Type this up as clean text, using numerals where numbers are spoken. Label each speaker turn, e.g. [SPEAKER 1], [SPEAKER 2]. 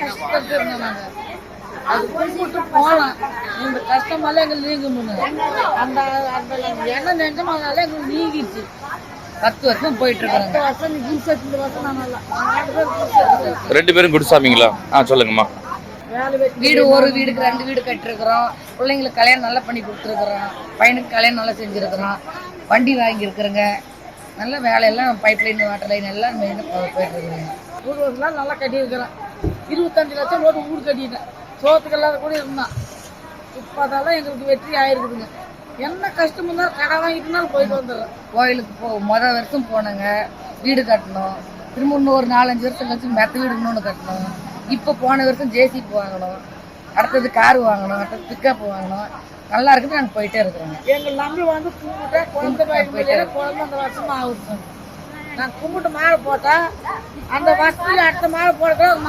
[SPEAKER 1] கஷ்டப்பட்டு இருந்தோம் நாங்கள். அது கும்பிட்டு போனோம். இந்த கஷ்டமெல்லாம் எங்களுக்கு நீங்கும்னு அந்த அந்த எண்ணம் நினைச்சோம்னால எங்களுக்கு நீங்கிடுச்சு. 10 வருஷம் போயிட்டு இருக்கிறோம். 10 வருஷம் இந்த வருஷம் நான் நல்லா 4 பேர்
[SPEAKER 2] 2 பேரும் குடிசாமிங்களா? சொல்லுங்கம்மா.
[SPEAKER 1] வீடு ஒரு வீடுக்கு 2 வீடு கட்டிருக்கிறோம். பிள்ளைங்களுக்கு கல்யாணம் நல்லா பண்ணி கொடுத்துருக்குறோம். பையனுக்கு கல்யாணம் நல்லா செஞ்சுருக்கிறோம். வண்டி வாங்கியிருக்கிறோங்க. நல்ல வேலையெல்லாம் பைப் லைன் வாட்டர் லைன் எல்லாம் மெயினாக போயிட்டு இருக்கிறேங்க. வீடு வருஷம் நல்லா கட்டியிருக்கிறேன். 25 லட்சம் போட்டு வீடு கட்டிட்டேன். சோத்துக்கு இல்லாத கூட இருந்தான். இப்போ அதெல்லாம் எங்களுக்கு வெற்றி ஆயிருக்குதுங்க. என்ன கஷ்டம் இருந்தாலும் கடை வாங்கிட்டுனாலும் போயிட்டு வந்துடுறேன். கோயிலுக்கு மொதல் வருஷம் போனேங்க. வீடு கட்டணும். திரும்ப இன்னும் ஒரு 4-5 வருஷம் கழிச்சு மெத்த வீடு இன்னொன்று கட்டணும். இப்போ போன வருஷம் ஜேசிபி வாங்கணும். அடுத்தது கார் வாங்கணும். அடுத்தது பிக்கப் வாங்கணும். நல்லா இருக்குது. நாங்கள் போயிட்டே இருக்கிறோங்க. எங்கள் நம்பி வந்து கும்பிட்டா குழந்தை அந்த வருஷமா ஆகுது. நான் கும்பிட்டு மாலை போட்டா அந்த வருஷத்துல அடுத்த மாலை போடுறத